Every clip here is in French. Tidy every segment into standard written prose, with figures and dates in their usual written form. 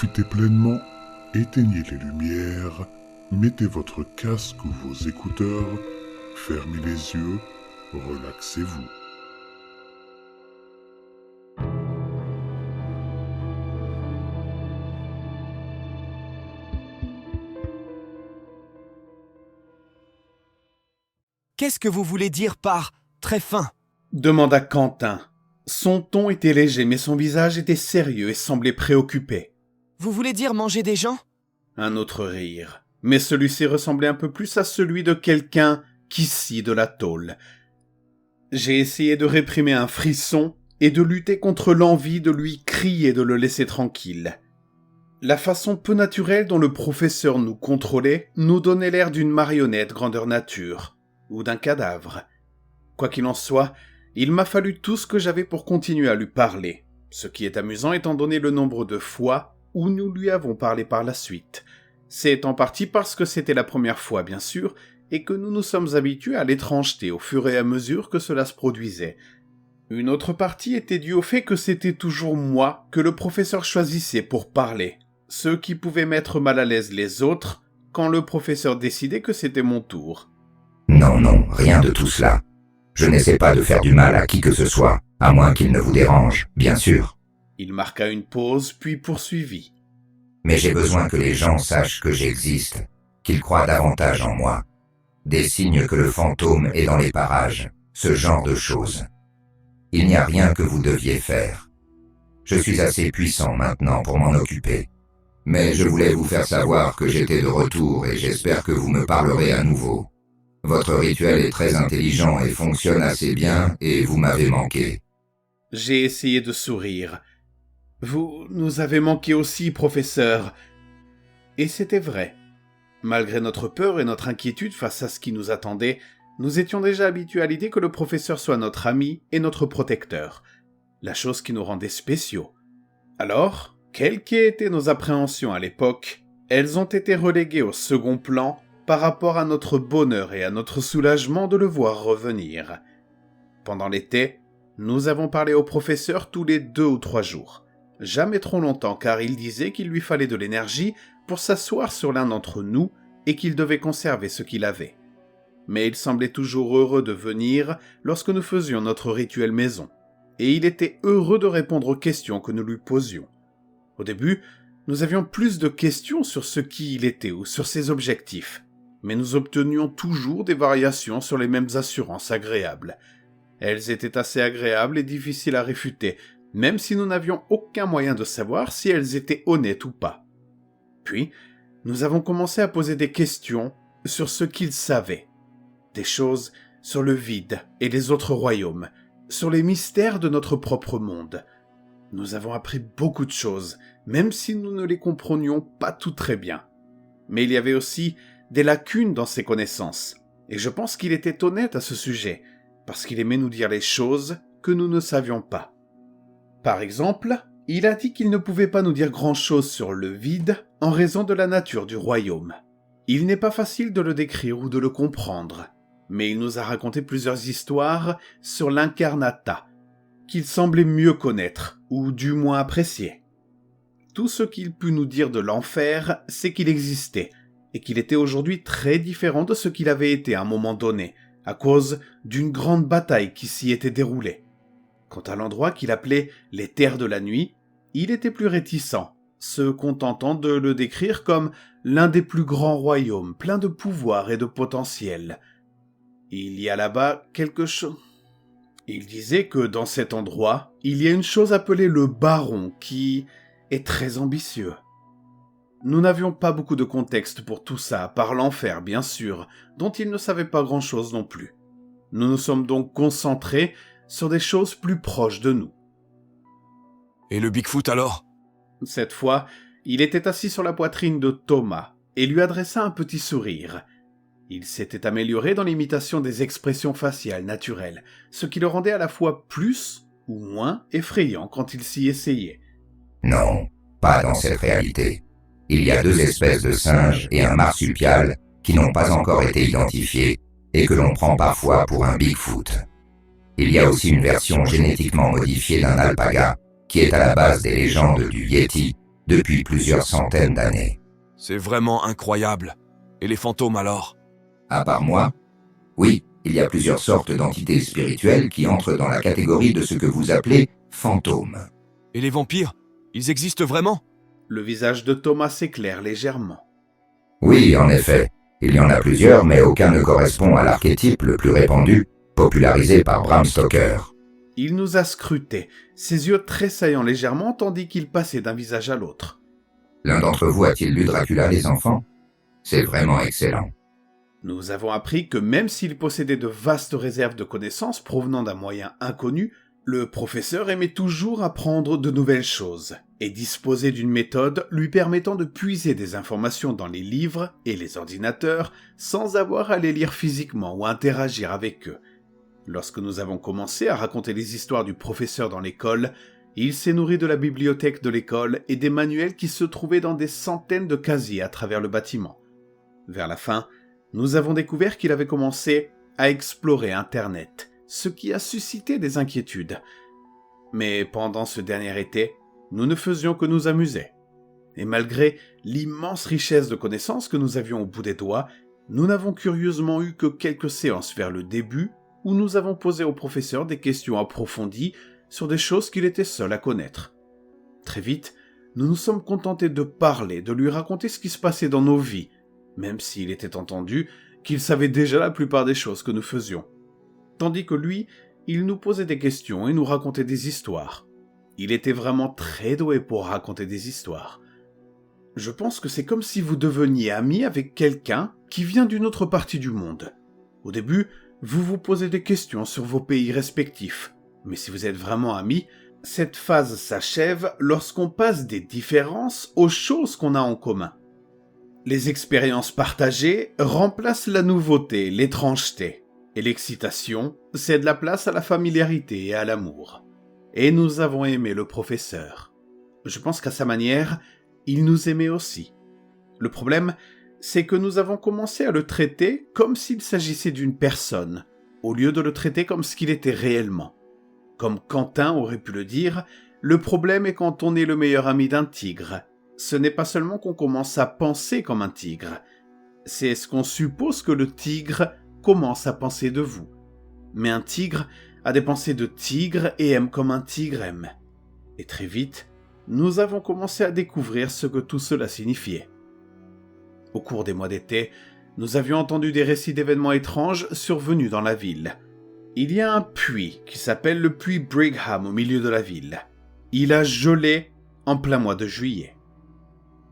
profitez pleinement, éteignez les lumières, mettez votre casque ou vos écouteurs, fermez les yeux, relaxez-vous. Qu'est-ce que vous voulez dire par « très fin » demanda Quentin. Son ton était léger, mais son visage était sérieux et semblait préoccupé. Vous voulez dire manger des gens ? Un autre rire, mais celui-ci ressemblait un peu plus à celui de quelqu'un qui scie de la tôle. J'ai essayé de réprimer un frisson et de lutter contre l'envie de lui crier de le laisser tranquille. La façon peu naturelle dont le professeur nous contrôlait nous donnait l'air d'une marionnette grandeur nature, ou d'un cadavre. Quoi qu'il en soit, il m'a fallu tout ce que j'avais pour continuer à lui parler, ce qui est amusant étant donné le nombre de fois où nous lui avons parlé par la suite. C'est en partie parce que c'était la première fois, bien sûr, et que nous nous sommes habitués à l'étrangeté au fur et à mesure que cela se produisait. Une autre partie était due au fait que c'était toujours moi que le professeur choisissait pour parler, ce qui pouvait mettre mal à l'aise les autres quand le professeur décidait que c'était mon tour. Non, rien de tout cela. Je n'essaie pas de faire du mal à qui que ce soit, à moins qu'il ne vous dérange, bien sûr. Il marqua une pause, puis poursuivit. Mais j'ai besoin que les gens sachent que j'existe, qu'ils croient davantage en moi. Des signes que le fantôme est dans les parages, ce genre de choses. Il n'y a rien que vous deviez faire. Je suis assez puissant maintenant pour m'en occuper. Mais je voulais vous faire savoir que j'étais de retour et j'espère que vous me parlerez à nouveau. Votre rituel est très intelligent et fonctionne assez bien, et vous m'avez manqué. J'ai essayé de sourire. Vous nous avez manqué aussi, professeur. Et c'était vrai. Malgré notre peur et notre inquiétude face à ce qui nous attendait, nous étions déjà habitués à l'idée que le professeur soit notre ami et notre protecteur, la chose qui nous rendait spéciaux. Alors, quelles qu'aient été nos appréhensions à l'époque, elles ont été reléguées au second plan par rapport à notre bonheur et à notre soulagement de le voir revenir. Pendant l'été, nous avons parlé au professeur tous les 2 ou 3 jours. Jamais trop longtemps, car il disait qu'il lui fallait de l'énergie pour s'asseoir sur l'un d'entre nous et qu'il devait conserver ce qu'il avait. Mais il semblait toujours heureux de venir lorsque nous faisions notre rituel maison, et il était heureux de répondre aux questions que nous lui posions. Au début, nous avions plus de questions sur ce qui il était ou sur ses objectifs, mais nous obtenions toujours des variations sur les mêmes assurances agréables. Elles étaient assez agréables et difficiles à réfuter, même si nous n'avions aucun moyen de savoir si elles étaient honnêtes ou pas. Puis, nous avons commencé à poser des questions sur ce qu'il savait. Des choses sur le vide et les autres royaumes, sur les mystères de notre propre monde. Nous avons appris beaucoup de choses, même si nous ne les comprenions pas tout très bien. Mais il y avait aussi des lacunes dans ses connaissances, et je pense qu'il était honnête à ce sujet, parce qu'il aimait nous dire les choses que nous ne savions pas. Par exemple, il a dit qu'il ne pouvait pas nous dire grand-chose sur le vide en raison de la nature du royaume. Il n'est pas facile de le décrire ou de le comprendre, mais il nous a raconté plusieurs histoires sur l'incarnata, qu'il semblait mieux connaître, ou du moins apprécier. Tout ce qu'il put nous dire de l'enfer, c'est qu'il existait, et qu'il était aujourd'hui très différent de ce qu'il avait été à un moment donné, à cause d'une grande bataille qui s'y était déroulée. Quant à l'endroit qu'il appelait les terres de la nuit, il était plus réticent, se contentant de le décrire comme l'un des plus grands royaumes, plein de pouvoir et de potentiel. Il y a là-bas quelque chose... Il disait que dans cet endroit, il y a une chose appelée le baron qui est très ambitieux. Nous n'avions pas beaucoup de contexte pour tout ça, à part l'enfer, bien sûr, dont il ne savait pas grand-chose non plus. Nous nous sommes donc concentrés sur des choses plus proches de nous. Et le Bigfoot alors ? Cette fois, il était assis sur la poitrine de Thomas et lui adressa un petit sourire. Il s'était amélioré dans l'imitation des expressions faciales naturelles, ce qui le rendait à la fois plus ou moins effrayant quand il s'y essayait. Non, pas dans cette réalité. Il y a 2 espèces de singes et un marsupial qui n'ont pas encore été identifiés et que l'on prend parfois pour un Bigfoot. Il y a aussi une version génétiquement modifiée d'un alpaga qui est à la base des légendes du Yeti depuis plusieurs centaines d'années. C'est vraiment incroyable. Et les fantômes alors? À part moi? Oui, il y a plusieurs sortes d'entités spirituelles qui entrent dans la catégorie de ce que vous appelez fantômes. Et les vampires? Ils existent vraiment? Le visage de Thomas s'éclaire légèrement. Oui, en effet. Il y en a plusieurs, mais aucun ne correspond à l'archétype le plus répandu, popularisé par Bram Stoker. Il nous a scrutés, ses yeux tressaillant légèrement tandis qu'il passait d'un visage à l'autre. L'un d'entre vous a-t-il lu Dracula les enfants? C'est vraiment excellent. Nous avons appris que même s'il possédait de vastes réserves de connaissances provenant d'un moyen inconnu, le professeur aimait toujours apprendre de nouvelles choses et disposait d'une méthode lui permettant de puiser des informations dans les livres et les ordinateurs sans avoir à les lire physiquement ou interagir avec eux. Lorsque nous avons commencé à raconter les histoires du professeur dans l'école, il s'est nourri de la bibliothèque de l'école et des manuels qui se trouvaient dans des centaines de casiers à travers le bâtiment. Vers la fin, nous avons découvert qu'il avait commencé à explorer Internet, ce qui a suscité des inquiétudes. Mais pendant ce dernier été, nous ne faisions que nous amuser. Et malgré l'immense richesse de connaissances que nous avions au bout des doigts, nous n'avons curieusement eu que quelques séances vers le début où nous avons posé au professeur des questions approfondies sur des choses qu'il était seul à connaître. Très vite, nous nous sommes contentés de parler, de lui raconter ce qui se passait dans nos vies, même s'il était entendu qu'il savait déjà la plupart des choses que nous faisions. Tandis que lui, il nous posait des questions et nous racontait des histoires. Il était vraiment très doué pour raconter des histoires. Je pense que c'est comme si vous deveniez ami avec quelqu'un qui vient d'une autre partie du monde. Au début, vous vous posez des questions sur vos pays respectifs, mais si vous êtes vraiment amis, cette phase s'achève lorsqu'on passe des différences aux choses qu'on a en commun. Les expériences partagées remplacent la nouveauté, l'étrangeté, et l'excitation cède la place à la familiarité et à l'amour. Et nous avons aimé le professeur. Je pense qu'à sa manière, il nous aimait aussi. Le problème, c'est que nous avons commencé à le traiter comme s'il s'agissait d'une personne, au lieu de le traiter comme ce qu'il était réellement. Comme Quentin aurait pu le dire, le problème est quand on est le meilleur ami d'un tigre. Ce n'est pas seulement qu'on commence à penser comme un tigre, c'est ce qu'on suppose que le tigre commence à penser de vous. Mais un tigre a des pensées de tigre et aime comme un tigre aime. Et très vite, nous avons commencé à découvrir ce que tout cela signifiait. Au cours des mois d'été, nous avions entendu des récits d'événements étranges survenus dans la ville. Il y a un puits qui s'appelle le puits Brigham au milieu de la ville. Il a gelé en plein mois de juillet.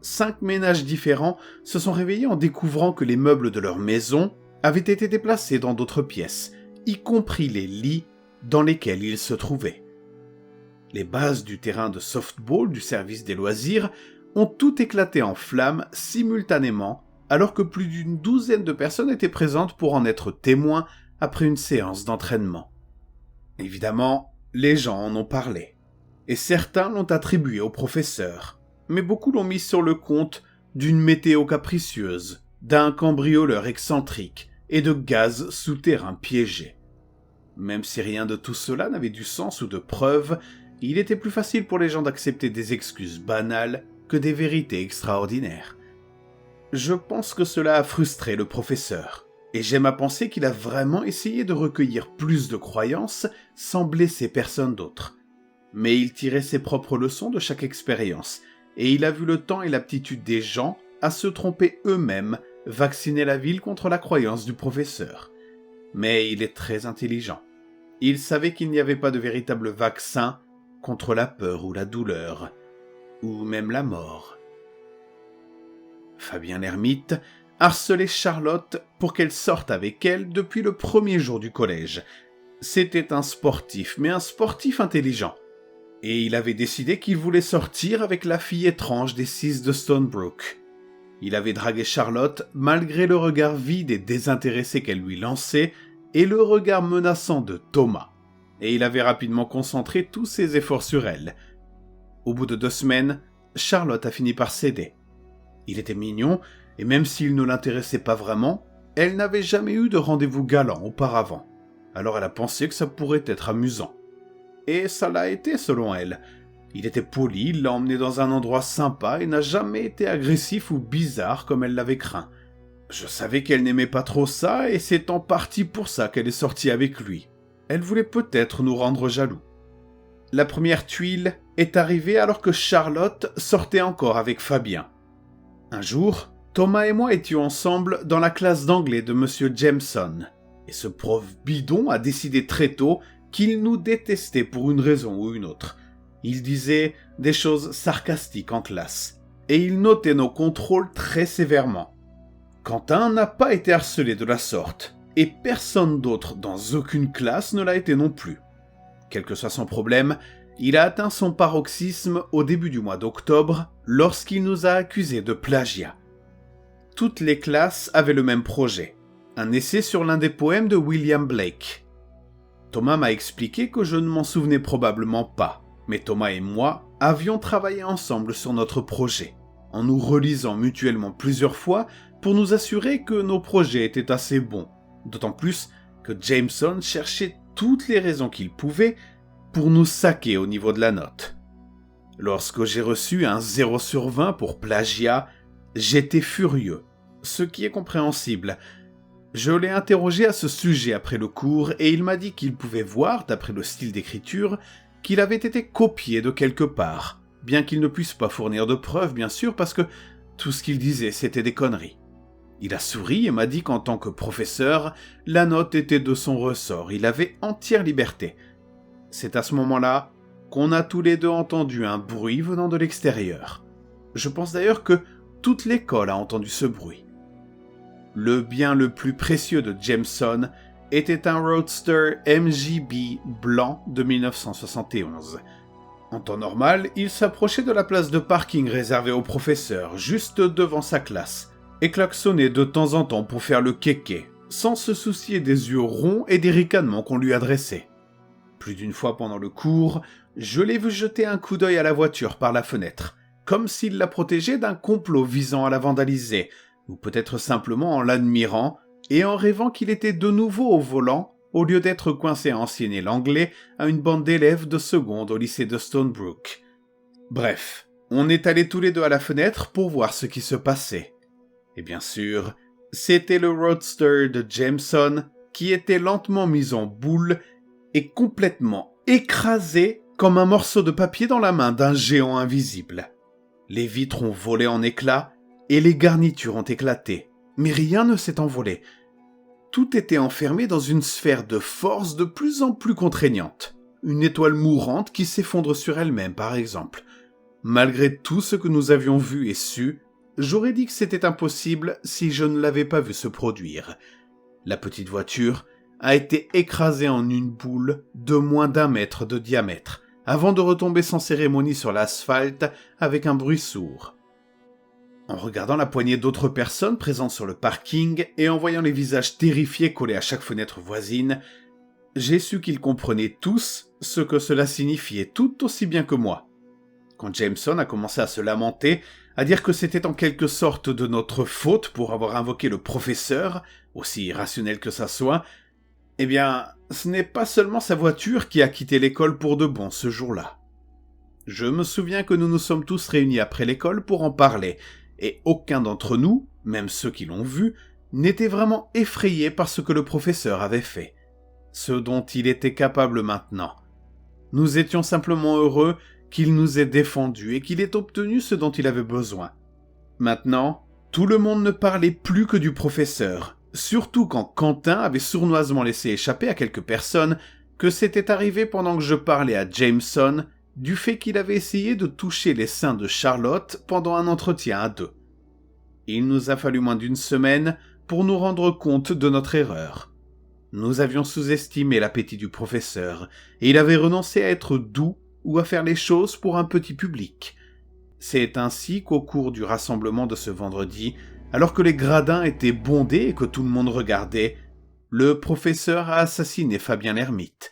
5 ménages différents se sont réveillés en découvrant que les meubles de leur maison avaient été déplacés dans d'autres pièces, y compris les lits dans lesquels ils se trouvaient. Les bases du terrain de softball du service des loisirs ont tout éclaté en flammes simultanément, alors que plus d'une douzaine de personnes étaient présentes pour en être témoins après une séance d'entraînement. Évidemment, les gens en ont parlé, et certains l'ont attribué au professeur, mais beaucoup l'ont mis sur le compte d'une météo capricieuse, d'un cambrioleur excentrique et de gaz souterrains piégés. Même si rien de tout cela n'avait du sens ou de preuves, il était plus facile pour les gens d'accepter des excuses banales que des vérités extraordinaires. Je pense que cela a frustré le professeur, et j'aime à penser qu'il a vraiment essayé de recueillir plus de croyances sans blesser personne d'autre. Mais il tirait ses propres leçons de chaque expérience, et il a vu le temps et l'aptitude des gens à se tromper eux-mêmes, vacciner la ville contre la croyance du professeur. Mais il est très intelligent. Il savait qu'il n'y avait pas de véritable vaccin contre la peur ou la douleur, ou même la mort. Fabien l'ermite harcelait Charlotte pour qu'elle sorte avec elle depuis le premier jour du collège. C'était un sportif, mais un sportif intelligent. Et il avait décidé qu'il voulait sortir avec la fille étrange des 6 de Stonebrook. Il avait dragué Charlotte malgré le regard vide et désintéressé qu'elle lui lançait et le regard menaçant de Thomas. Et il avait rapidement concentré tous ses efforts sur elle. Au bout de 2 semaines, Charlotte a fini par céder. Il était mignon, et même s'il ne l'intéressait pas vraiment, elle n'avait jamais eu de rendez-vous galant auparavant. Alors elle a pensé que ça pourrait être amusant. Et ça l'a été selon elle. Il était poli, il l'a emmenée dans un endroit sympa et n'a jamais été agressif ou bizarre comme elle l'avait craint. Je savais qu'elle n'aimait pas trop ça et c'est en partie pour ça qu'elle est sortie avec lui. Elle voulait peut-être nous rendre jaloux. La première tuile est arrivée alors que Charlotte sortait encore avec Fabien. Un jour, Thomas et moi étions ensemble dans la classe d'anglais de Monsieur Jameson. Et ce prof bidon a décidé très tôt qu'il nous détestait pour une raison ou une autre. Il disait des choses sarcastiques en classe. Et il notait nos contrôles très sévèrement. Quentin n'a pas été harcelé de la sorte. Et personne d'autre dans aucune classe ne l'a été non plus. Quel que soit son problème, il a atteint son paroxysme au début du mois d'octobre lorsqu'il nous a accusés de plagiat. Toutes les classes avaient le même projet, un essai sur l'un des poèmes de William Blake. Thomas m'a expliqué que je ne m'en souvenais probablement pas, mais Thomas et moi avions travaillé ensemble sur notre projet, en nous relisant mutuellement plusieurs fois pour nous assurer que nos projets étaient assez bons, d'autant plus que Jameson cherchait toutes les raisons qu'il pouvait pour nous saquer au niveau de la note. Lorsque j'ai reçu un 0 sur 20 pour plagiat, j'étais furieux, ce qui est compréhensible. Je l'ai interrogé à ce sujet après le cours et il m'a dit qu'il pouvait voir, d'après le style d'écriture, qu'il avait été copié de quelque part, bien qu'il ne puisse pas fournir de preuves, bien sûr, parce que tout ce qu'il disait, c'était des conneries. Il a souri et m'a dit qu'en tant que professeur, la note était de son ressort, il avait entière liberté. C'est à ce moment-là qu'on a tous les deux entendu un bruit venant de l'extérieur. Je pense d'ailleurs que toute l'école a entendu ce bruit. Le bien le plus précieux de Jameson était un Roadster MGB blanc de 1971. En temps normal, il s'approchait de la place de parking réservée aux professeurs, juste devant sa classe, et klaxonnait de temps en temps pour faire le kéké, sans se soucier des yeux ronds et des ricanements qu'on lui adressait. Plus d'une fois pendant le cours, je l'ai vu jeter un coup d'œil à la voiture par la fenêtre, comme s'il la protégeait d'un complot visant à la vandaliser, ou peut-être simplement en l'admirant et en rêvant qu'il était de nouveau au volant, au lieu d'être coincé à enseigner l'anglais à une bande d'élèves de seconde au lycée de Stonebrook. Bref, on est allés tous les deux à la fenêtre pour voir ce qui se passait. Et bien sûr, c'était le Roadster de Jameson qui était lentement mis en boule et complètement écrasé comme un morceau de papier dans la main d'un géant invisible. Les vitres ont volé en éclats et les garnitures ont éclaté, mais rien ne s'est envolé. Tout était enfermé dans une sphère de force de plus en plus contraignante. Une étoile mourante qui s'effondre sur elle-même, par exemple. Malgré tout ce que nous avions vu et su, j'aurais dit que c'était impossible si je ne l'avais pas vu se produire. La petite voiture a été écrasée en une boule de moins d'1 mètre de diamètre, avant de retomber sans cérémonie sur l'asphalte avec un bruit sourd. En regardant la poignée d'autres personnes présentes sur le parking et en voyant les visages terrifiés collés à chaque fenêtre voisine, j'ai su qu'ils comprenaient tous ce que cela signifiait tout aussi bien que moi. Quand Jameson a commencé à se lamenter, à dire que c'était en quelque sorte de notre faute pour avoir invoqué le professeur, aussi irrationnel que ça soit, eh bien, ce n'est pas seulement sa voiture qui a quitté l'école pour de bon ce jour-là. Je me souviens que nous nous sommes tous réunis après l'école pour en parler, et aucun d'entre nous, même ceux qui l'ont vu, n'était vraiment effrayé par ce que le professeur avait fait, ce dont il était capable maintenant. Nous étions simplement heureux qu'il nous ait défendus et qu'il ait obtenu ce dont il avait besoin. Maintenant, tout le monde ne parlait plus que du professeur, surtout quand Quentin avait sournoisement laissé échapper à quelques personnes que c'était arrivé pendant que je parlais à Jameson du fait qu'il avait essayé de toucher les seins de Charlotte pendant un entretien à deux. Il nous a fallu moins d'1 semaine pour nous rendre compte de notre erreur. Nous avions sous-estimé l'appétit du professeur, et il avait renoncé à être doux ou à faire les choses pour un petit public. C'est ainsi qu'au cours du rassemblement de ce vendredi, alors que les gradins étaient bondés et que tout le monde regardait, le professeur a assassiné Fabien l'ermite.